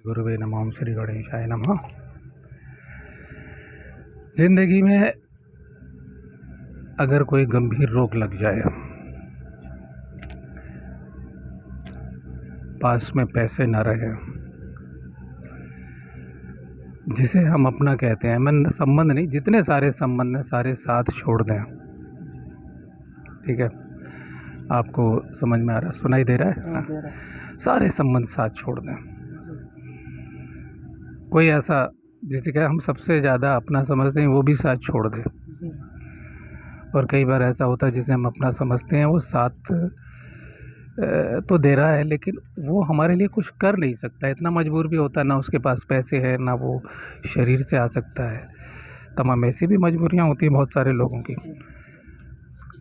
गुरुवे नमः। ओम श्री गणेशाय नमः। जिंदगी में अगर कोई गंभीर रोग लग जाए, पास में पैसे न रहे, जिसे हम अपना कहते हैं, मन संबंध नहीं, जितने सारे संबंध हैं सारे साथ छोड़ दें। ठीक है, आपको समझ में आ रहा है, सुनाई दे रहा है? दे रहा है। सारे संबंध साथ छोड़ दें। कोई ऐसा जिसे कि हम सबसे ज़्यादा अपना समझते हैं वो भी साथ छोड़ दे। और कई बार ऐसा होता है जिसे हम अपना समझते हैं वो साथ तो दे रहा है, लेकिन वो हमारे लिए कुछ कर नहीं सकता, इतना मजबूर भी होता है, ना उसके पास पैसे हैं, ना वो शरीर से आ सकता है। तमाम ऐसी भी मजबूरियाँ होती हैं बहुत सारे लोगों की,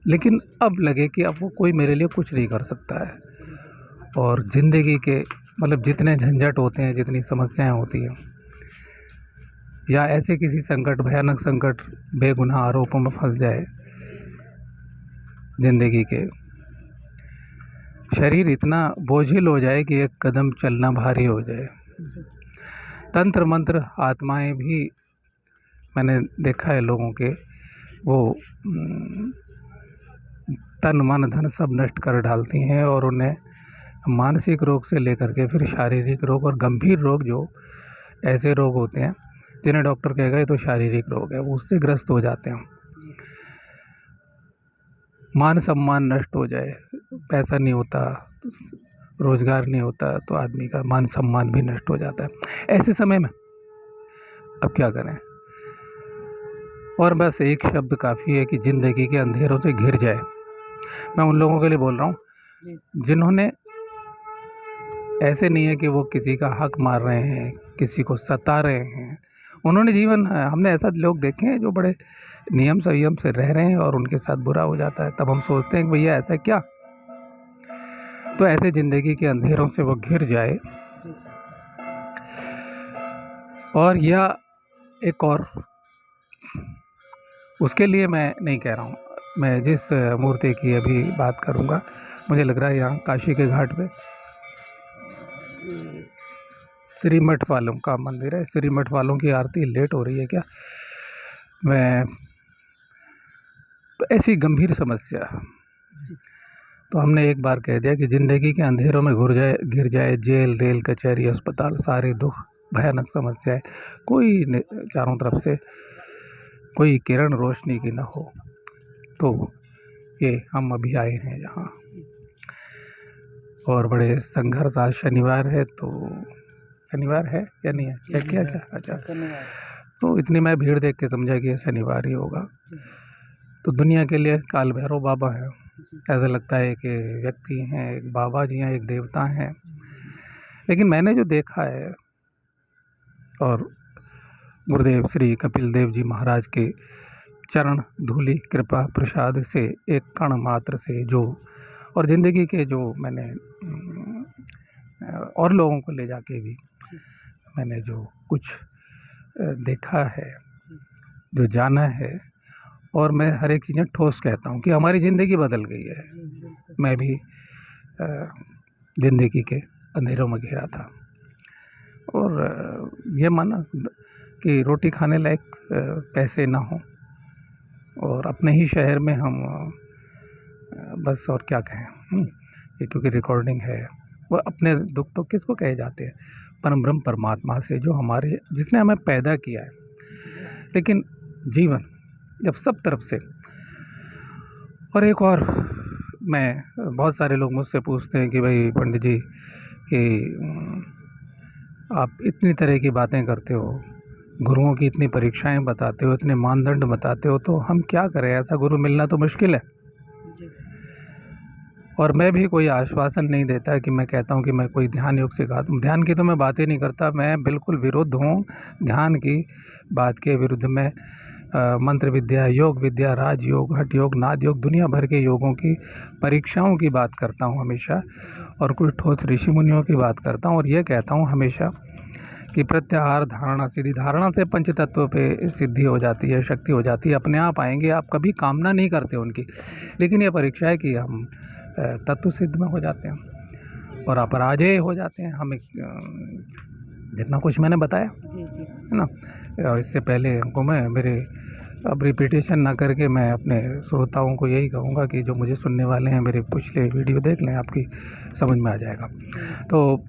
लेकिन अब लगे कि अब वो कोई मेरे लिए कुछ नहीं कर सकता है। और ज़िंदगी के मतलब जितने झंझट होते हैं, जितनी समस्याएं होती हैं, या ऐसे किसी संकट, भयानक संकट, बेगुनाह आरोपों में फंस जाए, ज़िंदगी के शरीर इतना बोझिल हो जाए कि एक कदम चलना भारी हो जाए। तंत्र मंत्र आत्माएं भी मैंने देखा है लोगों के, वो तन मन धन सब नष्ट कर डालती हैं, और उन्हें मानसिक रोग से लेकर के फिर शारीरिक रोग और गंभीर रोग, जो ऐसे रोग होते हैं जिन्हें डॉक्टर कह गए तो शारीरिक रोग है, वो उससे ग्रस्त हो जाते हैं। मान सम्मान नष्ट हो जाए, पैसा नहीं होता, रोजगार नहीं होता, तो आदमी का मान सम्मान भी नष्ट हो जाता है। ऐसे समय में अब क्या करें? और बस एक शब्द काफ़ी है कि ज़िंदगी के अंधेरों से घिर जाए। मैं उन लोगों के लिए बोल रहा हूँ जिन्होंने, ऐसे नहीं है कि वो किसी का हक मार रहे हैं, किसी को सता रहे हैं, उन्होंने जीवन, हमने ऐसा लोग देखे हैं जो बड़े नियम संयम से रह रहे हैं और उनके साथ बुरा हो जाता है। तब हम सोचते हैं कि भैया ऐसा क्या? तो ऐसे ज़िंदगी के अंधेरों से वो घिर जाए। और या एक और, उसके लिए मैं नहीं कह रहा हूँ, मैं जिस मूर्ति की अभी बात करूँगा, मुझे लग रहा है यहाँ काशी के घाट पे श्रीमठ वालों का मंदिर है, श्रीमठ वालों की आरती लेट हो रही है क्या? मैं तो ऐसी गंभीर समस्या, तो हमने एक बार कह दिया कि ज़िंदगी के अंधेरों में घिर जाए जेल, रेल, कचहरी, अस्पताल, सारे दुख, भयानक समस्याएं, कोई चारों तरफ से कोई किरण रोशनी की न हो, तो ये हम अभी आए हैं यहाँ। और बड़े संघर्ष, आज शनिवार है, तो शनिवार है या नहीं है, चेक किया क्या? अच्छा, तो इतनी मैं भीड़ देख के समझा कि ये शनिवार ही होगा। तो दुनिया के लिए काल भैरव बाबा है, ऐसा लगता है कि व्यक्ति हैं, एक बाबा जी हैं, एक देवता हैं। लेकिन मैंने जो देखा है, और गुरुदेव श्री कपिल देव जी महाराज के चरण धूलि कृपा प्रसाद से एक कण मात्र से जो, और ज़िंदगी के जो मैंने और लोगों को ले जाके भी मैंने जो कुछ देखा है, जो जाना है, और मैं हर एक चीज़ें ठोस कहता हूँ कि हमारी ज़िंदगी बदल गई है। मैं भी ज़िंदगी के अंधेरों में घिरा था, और ये माना कि रोटी खाने लायक पैसे ना हो, और अपने ही शहर में हम बस, और क्या कहें, ये क्योंकि रिकॉर्डिंग है, वो अपने दुख तो किसको कहे जाते हैं? परम ब्रह्म परमात्मा से, जो हमारे, जिसने हमें पैदा किया है। लेकिन जीवन जब सब तरफ से, और एक और, मैं, बहुत सारे लोग मुझसे पूछते हैं कि भाई पंडित जी कि आप इतनी तरह की बातें करते हो, गुरुओं की इतनी परीक्षाएं बताते हो, इतने मानदंड बताते हो, तो हम क्या करें? ऐसा गुरु मिलना तो मुश्किल है। और मैं भी कोई आश्वासन नहीं देता कि मैं कहता हूँ कि मैं कोई ध्यान योग सिखाता हूँ। ध्यान की तो मैं बात ही नहीं करता, मैं बिल्कुल विरुद्ध हूँ ध्यान की बात के विरुद्ध में। मंत्र विद्या, योग विद्या, राजयोग, हठ योग, नाद योग, दुनिया भर के योगों की परीक्षाओं की बात करता हूँ हमेशा, और कुछ ठोस ऋषि मुनियों की बात करता हूँ। और ये कहता हूँ हमेशा कि प्रत्याहार, धारणा, सिद्धि, धारणा से पंच तत्व पे सिद्धि हो जाती है, शक्ति हो जाती है, अपने आप आएंगे, आप कभी कामना नहीं करते उनकी। लेकिन ये परीक्षा है कि हम तत्व सिद्ध में हो जाते हैं और अपराजेय हो जाते हैं। हम जितना कुछ मैंने बताया, जी जी है ना। इससे पहले को मैं मेरे अब रिपीटेशन ना करके मैं अपने श्रोताओं को यही कहूँगा कि जो मुझे सुनने वाले हैं मेरे पिछले वीडियो देख लें, आपकी समझ में आ जाएगा। तो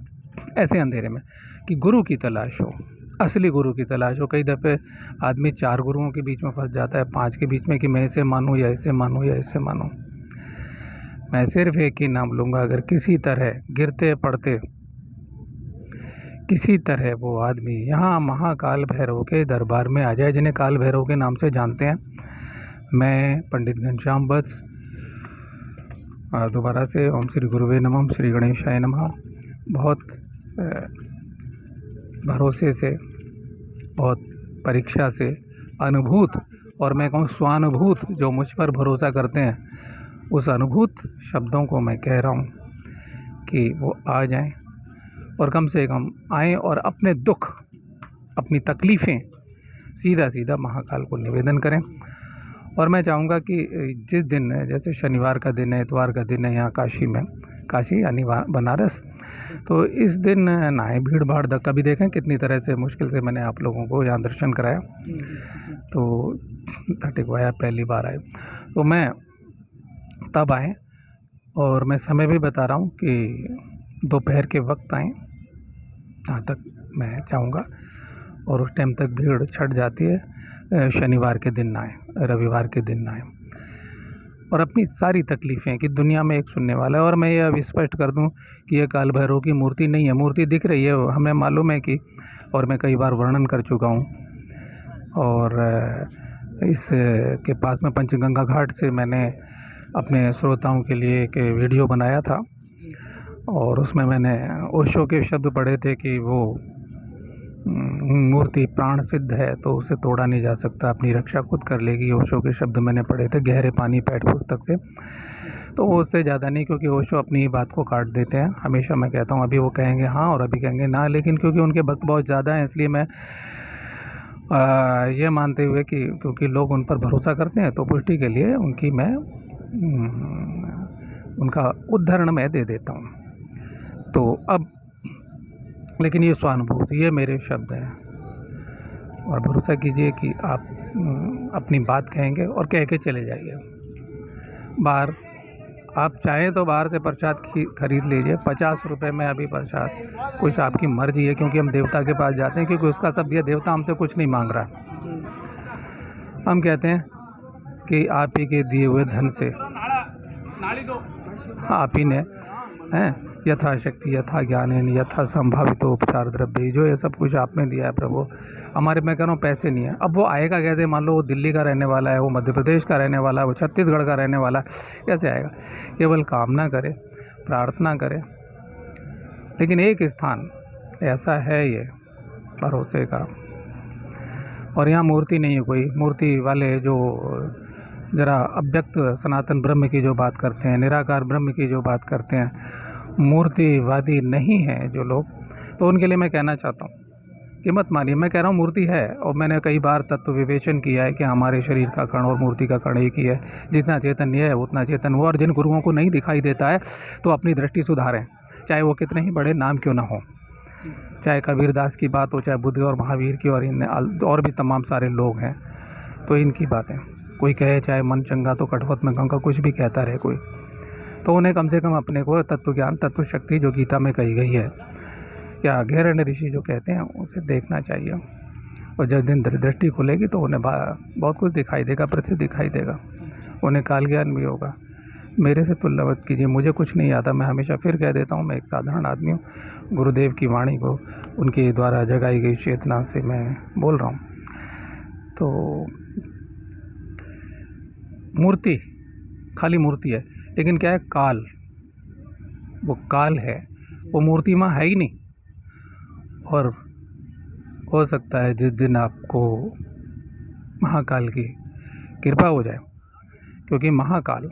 ऐसे अंधेरे में कि गुरु की तलाश हो, असली गुरु की तलाश हो। कई दफ़े आदमी 4 गुरुओं के बीच में फंस जाता है, 5 के बीच में कि मैं इसे मानूँ या इसे मानूँ या इसे मानूँ। मैं सिर्फ एक ही नाम लूँगा, अगर किसी तरह गिरते पड़ते किसी तरह वो आदमी यहाँ महाकाल भैरव के दरबार में आ जाए, जिन्हें काल भैरव के नाम से जानते हैं। मैं पंडित घनश्याम वत्स दोबारा से ओम श्री गुरुवे नमः, श्री गणेशाय नमः, बहुत भरोसे से, बहुत परीक्षा से अनुभूत, और मैं कहूँ स्वानुभूत, जो मुझ पर भरोसा करते हैं, उस अनुभूत शब्दों को मैं कह रहा हूँ कि वो आ जाएं, और कम से कम आएँ और अपने दुख, अपनी तकलीफ़ें सीधा सीधा महाकाल को निवेदन करें। और मैं चाहूँगा कि जिस दिन, जैसे शनिवार का दिन है, इतवार का दिन है यहाँ काशी में, काशी यानी बनारस, तो इस दिन ना ही भीड़ भाड़ धक्का भी देखें कितनी तरह से मुश्किल से मैंने आप लोगों को यहाँ दर्शन कराया, तो टिकवाया, पहली बार आए तो मैं तब आएँ। और मैं समय भी बता रहा हूँ कि दोपहर के वक्त आएँ, जहाँ तक मैं चाहूँगा, और उस टाइम तक भीड़ छट जाती है। शनिवार के दिन ना आए, रविवार के दिन ना आए, और अपनी सारी तकलीफ़ें कि दुनिया में एक सुनने वाला है। और मैं ये अब स्पष्ट कर दूं कि ये काल भैरव की मूर्ति नहीं है, मूर्ति दिख रही है, हमें मालूम है कि, और मैं कई बार वर्णन कर चुका हूँ। और इस के पास में पंचगंगा घाट से मैंने अपने श्रोताओं के लिए एक वीडियो बनाया था, और उसमें मैंने ओशो के शब्द पढ़े थे कि वो मूर्ति प्राण सिद्ध है तो उसे तोड़ा नहीं जा सकता, अपनी रक्षा खुद कर लेगी। ओशो के शब्द मैंने पढ़े थे गहरे पानी पैठ पुस्तक से। तो वो उससे ज़्यादा नहीं, क्योंकि ओशो अपनी ही बात को काट देते हैं। हमेशा मैं कहता हूँ अभी वो कहेंगे हाँ और अभी कहेंगे ना, लेकिन क्योंकि उनके भक्त बहुत ज़्यादा हैं, इसलिए मैं ये मानते हुए कि क्योंकि लोग उन पर भरोसा करते हैं, तो पुष्टि के लिए उनकी मैं उनका उद्धरण मैं दे देता हूँ। तो अब लेकिन ये स्वानुभूति, ये मेरे शब्द हैं, और भरोसा कीजिए कि आप अपनी बात कहेंगे और कह के चले जाइए। बाहर आप चाहें तो बाहर से प्रसाद खरीद लीजिए, 50 रुपये में अभी प्रसाद, कुछ आपकी मर्जी है, क्योंकि हम देवता के पास जाते हैं, क्योंकि उसका सब, यह देवता हमसे कुछ नहीं मांग रहा। हम कहते हैं कि आप ही के दिए हुए धन से आप ही ने हैं यथाशक्ति यथा ज्ञान यथा संभावित उपचार द्रव्य, जो ये सब कुछ आपने दिया है प्रभु, हमारे, मैं कह रहा हूँ पैसे नहीं है। अब वो आएगा कैसे? मान लो वो दिल्ली का रहने वाला है, वो मध्य प्रदेश का रहने वाला है, वो छत्तीसगढ़ का रहने वाला है, कैसे आएगा? केवल कामना करे, प्रार्थना करे। लेकिन एक स्थान ऐसा है ये भरोसे का, और यहाँ मूर्ति नहीं है कोई, मूर्ति वाले जो ज़रा अव्यक्त सनातन ब्रह्म की जो बात करते हैं, निराकार ब्रह्म की जो बात करते हैं, मूर्तिवादी नहीं हैं जो लोग, तो उनके लिए मैं कहना चाहता हूँ कि मत मानिए। मैं कह रहा हूँ मूर्ति है, और मैंने कई बार तत्व विवेचन किया है कि हमारे शरीर का कण और मूर्ति का कण एक ही है। जितना चैतन्य है उतना चेतन वो, और जिन गुरुओं को नहीं दिखाई देता है तो अपनी दृष्टि सुधारें, चाहे वो कितने ही बड़े नाम क्यों ना हो, चाहे कबीरदास की बात हो, चाहे बुद्ध और महावीर की, और इन और भी तमाम सारे लोग हैं, तो इनकी बातें कोई कहे, चाहे मन चंगा तो कठवत में गंगा, कुछ भी कहता रहे कोई, तो उन्हें कम से कम अपने को तत्व ज्ञान, तत्व शक्ति जो गीता में कही गई है, या घेरण्य ऋषि जो कहते हैं, उसे देखना चाहिए। और जब दिन दृष्टि खुलेगी तो उन्हें बहुत कुछ दिखाई देगा, प्रत्यक्ष दिखाई देगा, उन्हें काल ज्ञान भी होगा। मेरे से तुलना मत कीजिए, मुझे कुछ नहीं आता, मैं हमेशा फिर कह देता हूँ, मैं एक साधारण आदमी हूँ। गुरुदेव की वाणी को उनके द्वारा जगाई गई चेतना से मैं बोल रहा हूँ। तो मूर्ति खाली मूर्ति है, लेकिन क्या है, काल, वो काल है, वो मूर्ति माँ है ही नहीं। और हो सकता है जिस दिन आपको महाकाल की कृपा हो जाए, क्योंकि महाकाल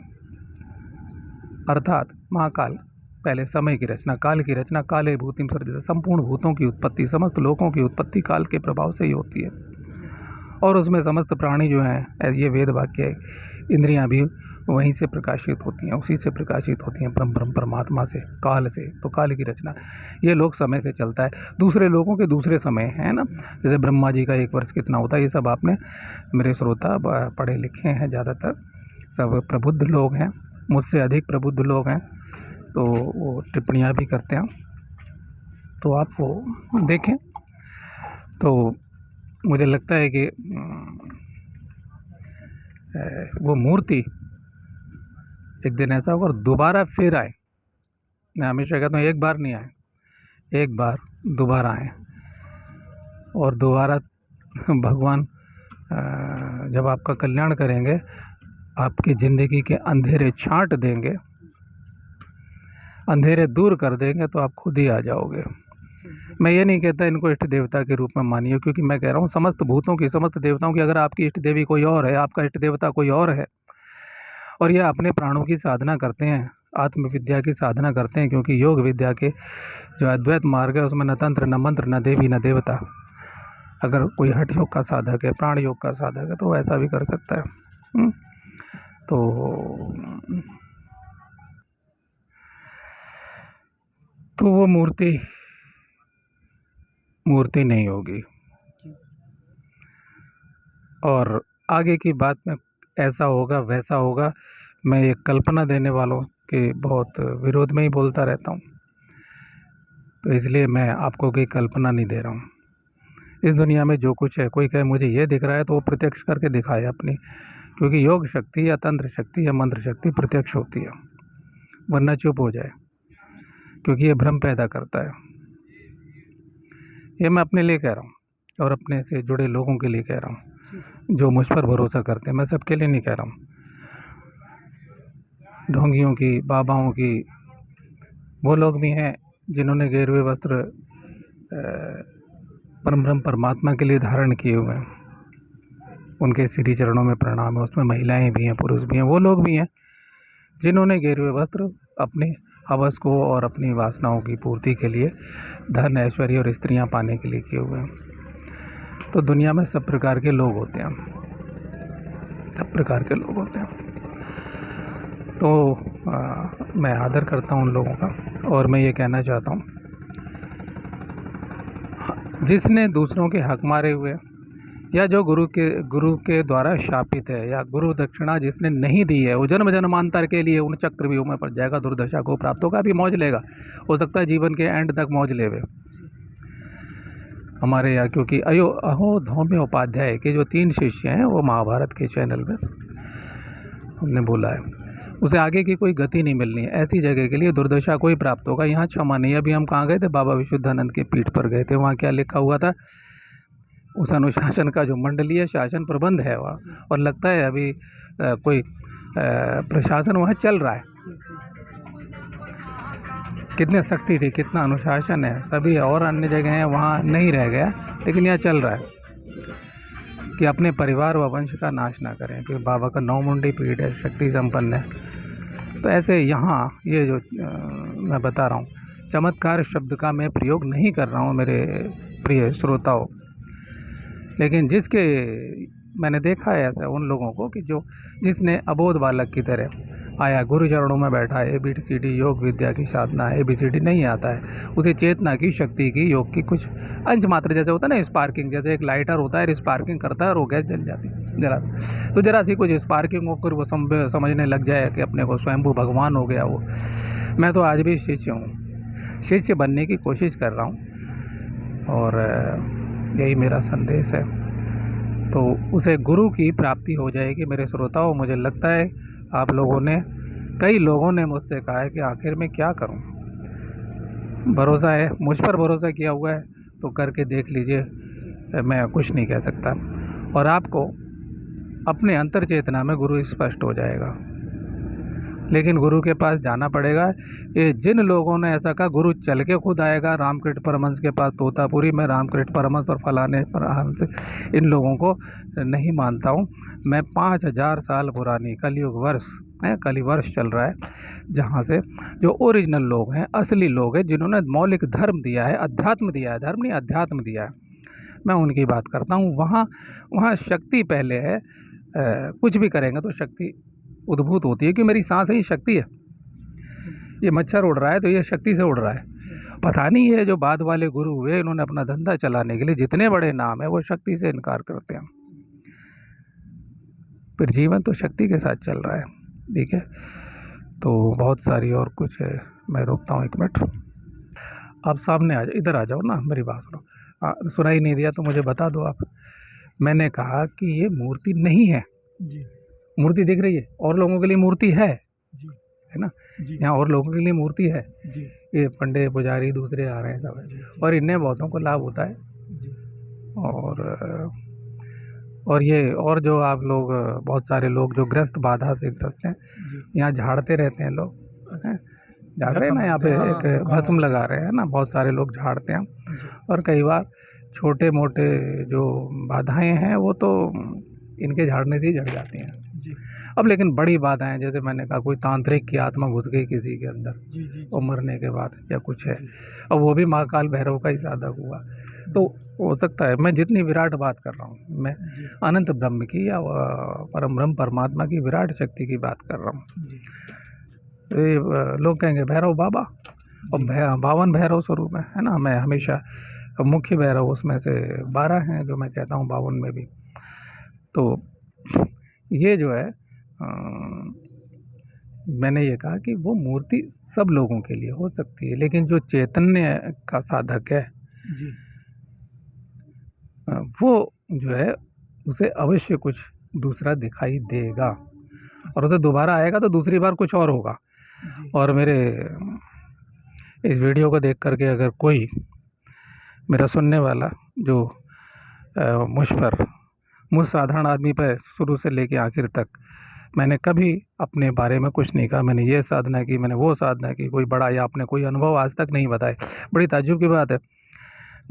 अर्थात महाकाल पहले समय की रचना, काल की रचना, काले भूतिम सर्जित, संपूर्ण भूतों की उत्पत्ति, समस्त लोकों की उत्पत्ति काल के प्रभाव से ही होती है। और उसमें समस्त प्राणी जो हैं, ये वेद वाक्य है, इंद्रियां भी वहीं से प्रकाशित होती हैं, उसी से प्रकाशित होती हैं, ब्रह्म परमात्मा से, काल से। तो काल की रचना ये लोग समय से चलता है, दूसरे लोगों के दूसरे समय है ना। जैसे ब्रह्मा जी का 1 वर्ष कितना होता है, ये सब आपने, मेरे श्रोता पढ़े लिखे हैं, ज़्यादातर सब प्रबुद्ध लोग हैं, मुझसे अधिक प्रबुद्ध लोग हैं, तो वो टिप्पणियाँ भी करते हैं, तो आप वो देखें। तो मुझे लगता है कि वो मूर्ति एक दिन ऐसा होगा और दोबारा फिर आए। मैं हमेशा कहता हूँ एक बार नहीं आए, एक बार दोबारा आए, और दोबारा भगवान जब आपका कल्याण करेंगे, आपकी ज़िंदगी के अंधेरे छांट देंगे, अंधेरे दूर कर देंगे, तो आप खुद ही आ जाओगे। मैं ये नहीं कहता इनको इष्ट देवता के रूप में मानिए, क्योंकि मैं कह रहा हूँ समस्त भूतों की, समस्त देवताओं की, अगर आपकी इष्ट देवी कोई और है, आपका इष्ट देवता कोई और है, और ये अपने प्राणों की साधना करते हैं, आत्मविद्या की साधना करते हैं, क्योंकि योग विद्या के जो अद्वैत मार्ग है उसमें न तंत्र न मंत्र न देवी न देवता। अगर कोई हठ योग का साधक है, प्राण योग का साधक है, तो वो ऐसा भी कर सकता है। तो वो मूर्ति नहीं होगी। और आगे की बात में ऐसा होगा वैसा होगा, मैं ये कल्पना देने वालों के बहुत विरोध में ही बोलता रहता हूँ, तो इसलिए मैं आपको कोई कल्पना नहीं दे रहा हूँ। इस दुनिया में जो कुछ है, कोई कहे मुझे ये दिख रहा है, तो वो प्रत्यक्ष करके दिखाए अपनी, क्योंकि योग शक्ति या तंत्र शक्ति या मंत्र शक्ति प्रत्यक्ष होती है, वरना चुप हो जाए, क्योंकि ये भ्रम पैदा करता है। ये मैं अपने लिए कह रहा हूँ और अपने से जुड़े लोगों के लिए कह रहा हूँ, जो मुझ पर भरोसा करते हैं। मैं सबके लिए नहीं कह रहा हूँ, ढोंगियों की, बाबाओं की, वो लोग भी हैं जिन्होंने गेरुए वस्त्र परम परमात्मा के लिए धारण किए हुए हैं, उनके श्री चरणों में प्रणाम है। उसमें महिलाएं भी हैं, पुरुष भी हैं, वो लोग भी हैं जिन्होंने गेरुए वस्त्र अपने हवस को और अपनी वासनाओं की पूर्ति के लिए, धन ऐश्वर्य और स्त्रियां पाने के लिए किए हुए हैं। तो दुनिया में सब प्रकार के लोग होते हैं, सब प्रकार के लोग होते हैं। तो मैं आदर करता हूं उन लोगों का, और मैं ये कहना चाहता हूं, जिसने दूसरों के हक मारे हुए, या जो गुरु के द्वारा शापित है, या गुरु दक्षिणा जिसने नहीं दी है, वो जन्म जन्मांतर के लिए उन चक्रव्यूह में पड़ जाएगा, दुर्दशा को प्राप्त होगा, भी मौज लेगा, हो सकता है जीवन के एंड तक मौज लेवे। हमारे यहाँ, क्योंकि अहो धौम्य उपाध्याय के जो 3 शिष्य हैं, वो महाभारत के चैनल में हमने बोला है, उसे आगे की कोई गति नहीं मिलनी है, ऐसी जगह के लिए दुर्दशा को ही प्राप्त होगा। यहाँ क्षमा नहीं। अभी हम कहाँ गए थे? बाबा विशुद्धानंद के पीठ पर गए थे। वहाँ क्या लिखा हुआ था? उस अनुशासन का जो मंडलीय शासन प्रबंध है वहाँ, और लगता है अभी कोई प्रशासन वहाँ चल रहा है। कितने सख्ती थी, कितना अनुशासन है, सभी और अन्य जगह हैं वहाँ नहीं रह गया, लेकिन यहाँ चल रहा है कि अपने परिवार व वंश का नाश ना करें, क्योंकि बाबा का 9 मुंडी पीठ है, शक्ति संपन्न है। तो ऐसे यहाँ ये जो मैं बता रहा हूँ, चमत्कार शब्द का मैं प्रयोग नहीं कर रहा हूँ मेरे प्रिय श्रोताओं, लेकिन जिसके मैंने देखा है ऐसा उन लोगों को कि जिसने अबोध बालक की तरह आया, गुरु चरणों में बैठा है, ABCD योग विद्या की साधना, ABCD नहीं आता है, उसे चेतना की, शक्ति की, योग की कुछ अंश मात्र, जैसे होता है ना स्पार्किंग, जैसे एक लाइटर होता है, स्पार्किंग करता है और वो गैस जल जाती है जरा, तो जरा सी कुछ स्पार्किंग होकर वो समझने लग जाए कि अपने को स्वयंभू भगवान हो गया वो। मैं तो आज भी शिष्य हूँ, शिष्य बनने की कोशिश कर रहा हूँ, और यही मेरा संदेश है। तो उसे गुरु की प्राप्ति हो जाएगी। मेरे श्रोताओं, मुझे लगता है आप लोगों ने, कई लोगों ने मुझसे कहा है कि आखिर में क्या करूं। भरोसा है, मुझ पर भरोसा किया हुआ है तो करके देख लीजिए, मैं कुछ नहीं कह सकता। और आपको अपने अंतर चेतना में गुरु स्पष्ट हो जाएगा, लेकिन गुरु के पास जाना पड़ेगा। ये जिन लोगों ने ऐसा कहा गुरु चल के खुद आएगा, रामकृष्ण परमहंस के पास तोतापुरी में रामकृष्ण परमहंस और फलाने परमहंस, इन लोगों को नहीं मानता हूँ मैं। 5000 साल पुरानी कलयुग वर्ष है, कलिवर्ष चल रहा है, जहाँ से जो ओरिजिनल लोग हैं, असली लोग हैं, जिन्होंने मौलिक धर्म दिया है, अध्यात्म दिया है, धर्म नहीं अध्यात्म दिया है, मैं उनकी बात करता हूँ। वहाँ शक्ति पहले है, कुछ भी करेंगे तो शक्ति उद्भूत होती है कि मेरी सांस ही शक्ति है। ये मच्छर उड़ रहा है तो ये शक्ति से उड़ रहा है। पता नहीं है जो बाद वाले गुरु हुए इन्होंने अपना धंधा चलाने के लिए जितने बड़े नाम है वो शक्ति से इनकार करते हैं। फिर जीवन तो शक्ति के साथ चल रहा है। ठीक है, तो बहुत सारी और कुछ है। मैं रोकता हूँ 1 मिनट। आप सामने आ जाओ, इधर आ जाओ ना, मेरी बात सुनो। सुनाई नहीं दिया तो मुझे बता दो आप। मैंने कहा कि ये मूर्ति नहीं है जी मूर्ति दिख रही है, और लोगों के लिए मूर्ति है जी है ना। जी यहाँ और लोगों के लिए मूर्ति है। जी ये पंडे पुजारी दूसरे आ रहे हैं सब, जी और इनने बहुतों को लाभ होता है। जी और ये और जो आप लोग बहुत सारे लोग जो ग्रस्त बाधा से ग्रस्त हैं, जी यहाँ झाड़ते रहते हैं लोग, हैं झाड़ रहे हैं ना, यहाँ पे हाँ, एक भस्म लगा रहे हैं ना, बहुत सारे लोग झाड़ते हैं। और कई बार छोटे मोटे जो बाधाएं हैं वो तो इनके झाड़ने से ही झड़ जाती हैं। जी अब लेकिन बड़ी बाधाएं, जैसे मैंने कहा कोई तांत्रिक की आत्मा घुस गई किसी के अंदर जी जी और मरने के बाद या कुछ है, अब वो भी महाकाल भैरव का ही साधक हुआ, तो हो सकता है। मैं जितनी विराट बात कर रहा हूँ, मैं जी अनंत ब्रह्म की या परम ब्रह्म परमात्मा की विराट शक्ति की बात कर रहा हूँ। जी ये लोग कहेंगे भैरव बाबा, और 52 भैरव स्वरूप है ना। मैं हमेशा मुख्य भैरव उसमें से 12 हैं जो मैं कहता हूँ 52 में भी। तो ये जो है मैंने ये कहा कि वो मूर्ति सब लोगों के लिए हो सकती है, लेकिन जो चैतन्य का साधक है जी वो जो है उसे अवश्य कुछ दूसरा दिखाई देगा, और उसे दोबारा आएगा तो दूसरी बार कुछ और होगा। जी और मेरे इस वीडियो को देख करके अगर कोई मेरा सुनने वाला जो मुझ साधारण आदमी पर शुरू से लेके आखिर तक मैंने कभी अपने बारे में कुछ नहीं कहा, मैंने ये साधना की, मैंने वो साधना की, कोई बड़ा या अपने कोई अनुभव आज तक नहीं बताए। बड़ी ताज्जुब की बात है,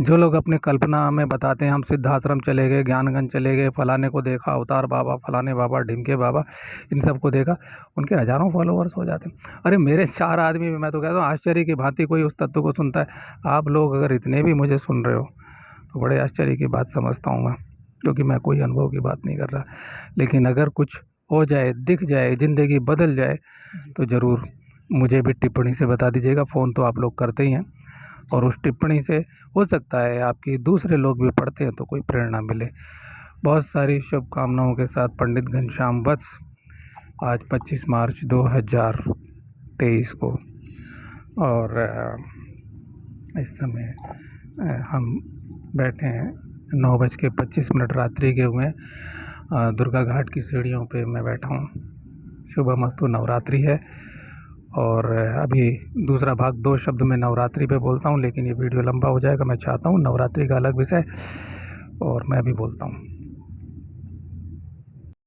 जो लोग अपने कल्पना में बताते हैं हम सिद्धाश्रम चले गए, ज्ञानगंज चले गए, फलाने को देखा, अवतार बाबा, फलाने बाबा, ढिमके बाबा, इन सब को देखा, उनके हज़ारों फॉलोअर्स हो जाते हैं। अरे मेरे 4 आदमी में मैं तो कहता हूँ आश्चर्य की भांति कोई उस तत्व को सुनता है। आप लोग अगर इतने भी मुझे सुन रहे हो तो बड़े आश्चर्य की बात समझता हूँ मैं, क्योंकि मैं कोई अनुभव की बात नहीं कर रहा। लेकिन अगर कुछ हो जाए, दिख जाए, ज़िंदगी बदल जाए तो ज़रूर मुझे भी टिप्पणी से बता दीजिएगा। फ़ोन तो आप लोग करते ही हैं, और उस टिप्पणी से हो सकता है आपकी दूसरे लोग भी पढ़ते हैं तो कोई प्रेरणा मिले। बहुत सारी शुभकामनाओं के साथ पंडित घनश्याम वत्स, आज 25 मार्च 2023 को, और इस समय हम बैठे हैं 9:25 रात्रि के हुए दुर्गा घाट की सीढ़ियों पे मैं बैठा हूँ। शुभमस्तु, नवरात्रि है, और अभी दूसरा भाग 2 शब्द में नवरात्रि पे बोलता हूँ, लेकिन ये वीडियो लंबा हो जाएगा। मैं चाहता हूँ नवरात्रि का अलग विषय और मैं भी बोलता हूँ।